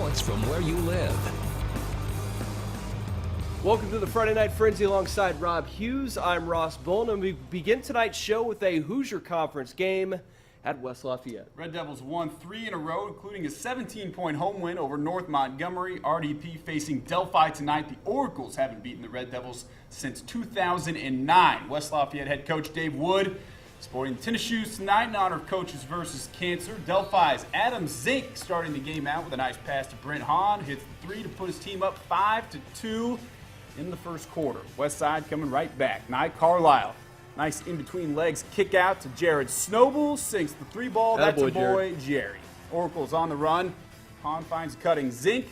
sports from where you live. Welcome to the Friday Night Frenzy alongside Rob Hughes. I'm Ross Bolin, and we begin tonight's show with a Hoosier Conference game at West Lafayette. Red Devils won 3 in a row, including a 17-point home win over North Montgomery. RDP facing Delphi tonight. The Oracles haven't beaten the Red Devils since 2009. West Lafayette head coach Dave Wood sporting tennis shoes tonight in honor of Coaches versus Cancer. Delphi's Adam Zink starting the game out with a nice pass to Brent Hahn. Hits the 3 to put his team up 5-2 in the first quarter. West Side coming right back. Nye Carlisle. Nice in-between legs kick out to Jared Snowball. Sinks the 3 ball. That's a boy, Jerry. Oracle's on the run. Hahn finds cutting Zink.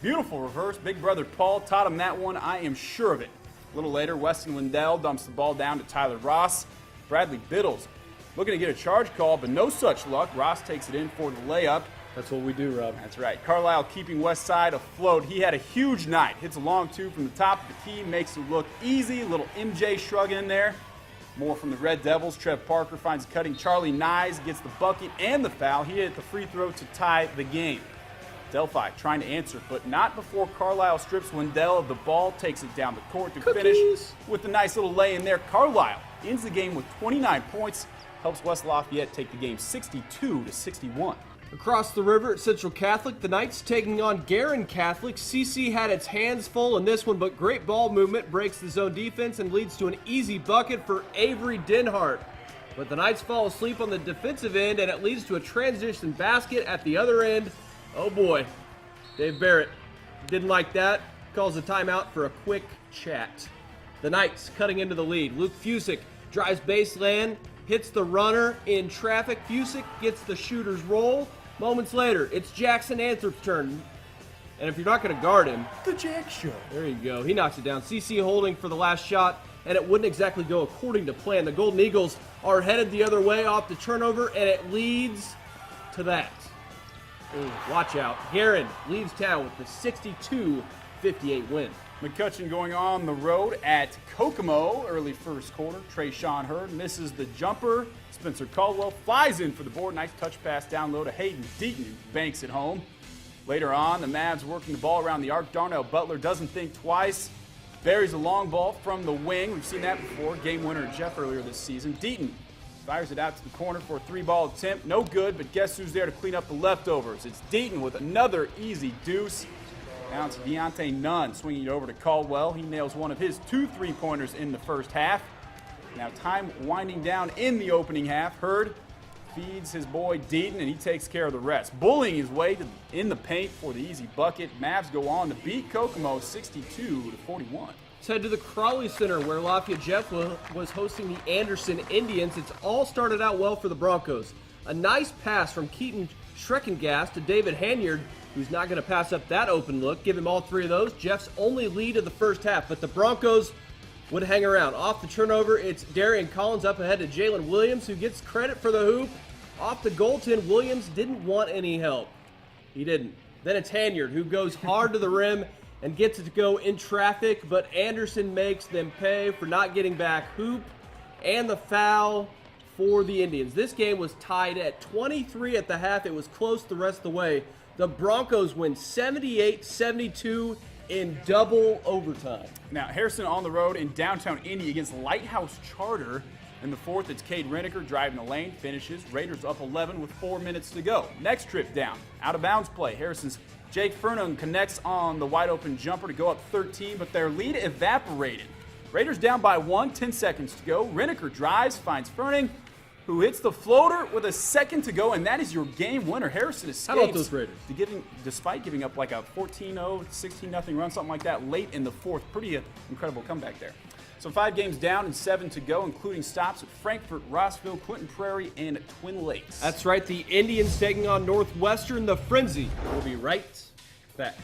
Beautiful reverse. Big brother Paul taught him that one. I am sure of it. A little later, Weston Lindell dumps the ball down to Tyler Ross. Bradley Biddles looking to get a charge call, but no such luck. Ross takes it in for the layup. That's what we do, Rob. That's right. Carlisle keeping West Side afloat. He had a huge night. Hits a long 2 from the top of the key, makes it look easy. A little MJ shrug in there. More from the Red Devils. Trev Parker finds cutting Charlie Nyes, gets the bucket and the foul. He hit the free throw to tie the game. Delphi trying to answer, but not before Carlisle strips Lindell of the ball, takes it down the court to finish with a nice little lay in there. Carlisle ends the game with 29 points, helps West Lafayette take the game 62-61. Across the river at Central Catholic, the Knights taking on Guerin Catholic. CC had its hands full in this one, but great ball movement breaks the zone defense and leads to an easy bucket for Avery Denhart. But the Knights fall asleep on the defensive end, and it leads to a transition basket at the other end. Oh boy, Dave Barrett didn't like that. Calls a timeout for a quick chat. The Knights cutting into the lead. Luke Fusick drives baseline, hits the runner in traffic. Fusick gets the shooter's roll. Moments later, it's Jackson Anthrop's turn. And if you're not going to guard him, The Jack Show. there you go. He knocks it down. CC holding for the last shot, and it wouldn't exactly go according to plan. The Golden Eagles are headed the other way off the turnover, and it leads to that. Ooh, watch out. Guerin leaves town with the 62-58 win. McCutcheon going on the road at Kokomo. Early first quarter. Trayshawn Hurd misses the jumper. Spencer Caldwell flies in for the board. Nice touch pass down low to Hayden Deaton, who banks it home. Later on, the Mavs working the ball around the arc. Darnell Butler doesn't think twice. Buries a long ball from the wing. We've seen that before. Game winner Jeff earlier this season. Deaton fires it out to the corner for a 3-ball attempt. No good, but guess who's there to clean up the leftovers? It's Deaton with another easy deuce. Now it's Deontay Nunn swinging it over to Caldwell. He nails one of his 2 3-pointers in the first half. Now time winding down in the opening half. Hurd feeds his boy Deaton, and he takes care of the rest. Bullying his way in the paint for the easy bucket. Mavs go on to beat Kokomo 62-41. Let's head to the Crawley Center where Lafayette Jeff was hosting the Anderson Indians. It's all started out well for the Broncos. A nice pass from Keaton Schreckengast to David Hanyard, who's not going to pass up that open look. Give him all 3 of those. Jeff's only lead of the first half, but the Broncos would hang around. Off the turnover, it's Darian Collins up ahead to Jalen Williams, who gets credit for the hoop. Off the goaltend, Williams didn't want any help. He didn't. Then it's Hanyard, who goes hard to the rim and gets it to go in traffic, but Anderson makes them pay for not getting back hoop and the foul for the Indians. This game was tied at 23 at the half. It was close the rest of the way. The Broncos win 78-72 in double overtime. Now, Harrison on the road in downtown Indy against Lighthouse Charter. In the fourth, it's Cade Reneker driving the lane, finishes. Raiders up 11 with 4 minutes to go. Next trip down, out of bounds play. Harrison's Jake Fernung connects on the wide open jumper to go up 13, but their lead evaporated. Raiders down by 1, 10 seconds to go. Reneker drives, finds Fernung, who hits the floater with a second to go, and that is your game winner. Harrison escapes. How about those Raiders? Despite giving up like a 14-0, 16-0 run, something like that, late in the fourth. Pretty incredible comeback there. So 5 games down and 7 to go, including stops at Frankfort, Rossville, Clinton Prairie, and Twin Lakes. That's right, the Indians taking on Northwestern. The Frenzy will be right back.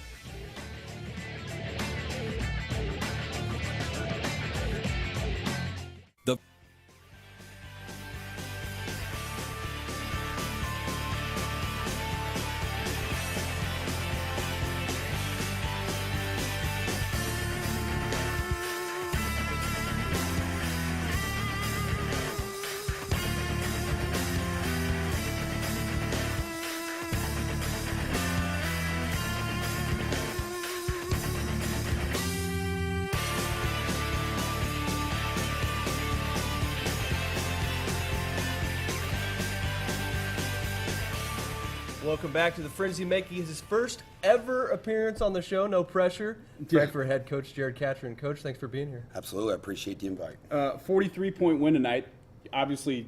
Welcome back to the Frenzy, making his first ever appearance on the show. No pressure. Frankfort head coach Jared Katrin. Coach, thanks for being here. Absolutely. I appreciate the invite. 43-point win tonight. Obviously,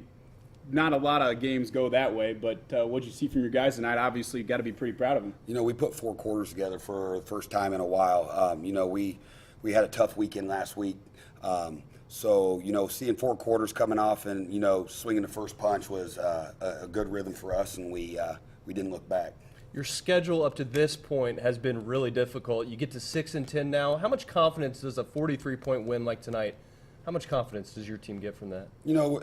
not a lot of games go that way, but what did you see from your guys tonight? Obviously, you've got to be pretty proud of them. You know, we put 4 quarters together for the first time in a while. You know, we had a tough weekend last week. So, you know, seeing 4 quarters coming off and, you know, swinging the first punch was a good rhythm for us, and we didn't look back. Your schedule up to this point has been really difficult. You get to 6-10 now. How much confidence does a 43-point win like tonight, how much confidence does your team get from that? You know,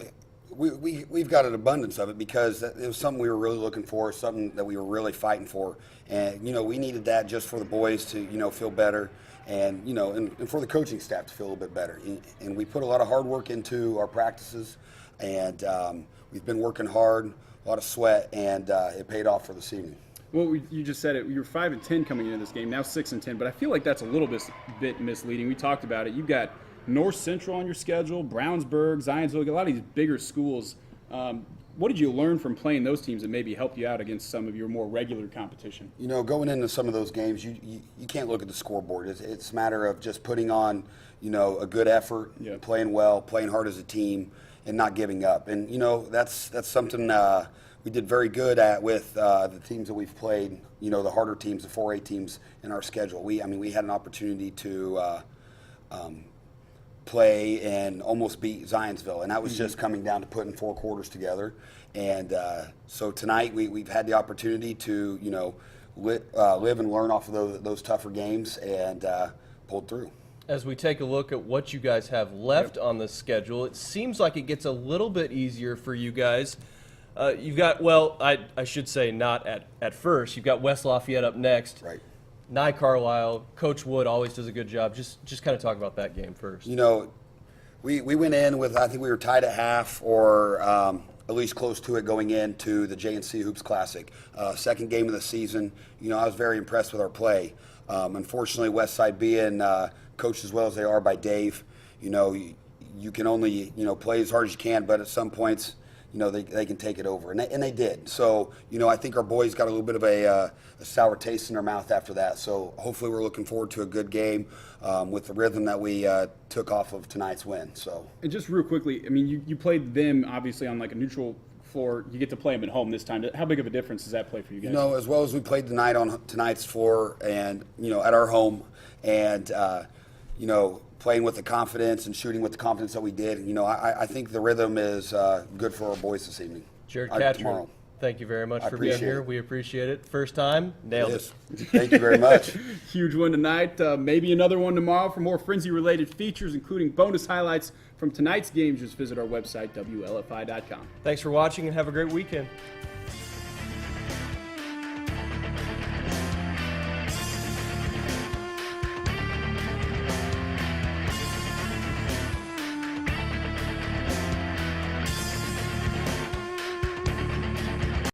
we've got an abundance of it because it was something we were really looking for, something that we were really fighting for. And, you know, we needed that just for the boys to, you know, feel better and, you know, and for the coaching staff to feel a little bit better. And we put a lot of hard work into our practices, and we've been working hard, a lot of sweat, and it paid off for this evening. Well, you just said it. You were 5-10 coming into this game, now 6-10, but I feel like that's a little bit misleading. We talked about it. You've got North Central on your schedule, Brownsburg, Zionsville, a lot of these bigger schools. What did you learn from playing those teams that maybe helped you out against some of your more regular competition? You know, going into some of those games, you can't look at the scoreboard. It's a matter of just putting on, you know, a good effort, playing well, playing hard as a team, and not giving up. And, you know, that's something we did very good at with the teams that we've played, you know, the harder teams, the 4A teams in our schedule. We had an opportunity to play and almost beat Zionsville, and that was just coming down to putting 4 quarters together. And so tonight we've had the opportunity to, you know, live and learn off of those tougher games, and pulled through. As we take a look at what you guys have left on the schedule, it seems like it gets a little bit easier for you guys. You've got, well, I should say not at first. You've got West Lafayette up next. Right. Nye Carlisle, Coach Wood always does a good job. Just kind of talk about that game first. You know, we went in with, I think we were tied at half or at least close to it going into the J&C Hoops Classic. Second game of the season. You know, I was very impressed with our play. Unfortunately, Westside being coached as well as they are by Dave, you know, you can only, you know, play as hard as you can, but at some points, you know, they can take it over, and they did. So, you know, I think our boys got a little bit of a sour taste in their mouth after that. So hopefully we're looking forward to a good game with the rhythm that we took off of tonight's win. So, and just real quickly, I mean, you played them obviously on like a neutral floor. You get to play them at home this time. How big of a difference does that play for you guys? You know, as well as we played tonight on tonight's floor and, you know, at our home, and you know, playing with the confidence and shooting with the confidence that we did, you know, I think the rhythm is good for our boys this evening. Jared Katrin, thank you very much for being here. We appreciate it. First time, nailed it. Thank you very much. Huge one tonight. Maybe another one tomorrow. For more Frenzy-related features, including bonus highlights from tonight's games, just visit our website, WLFI.com. Thanks for watching, and have a great weekend.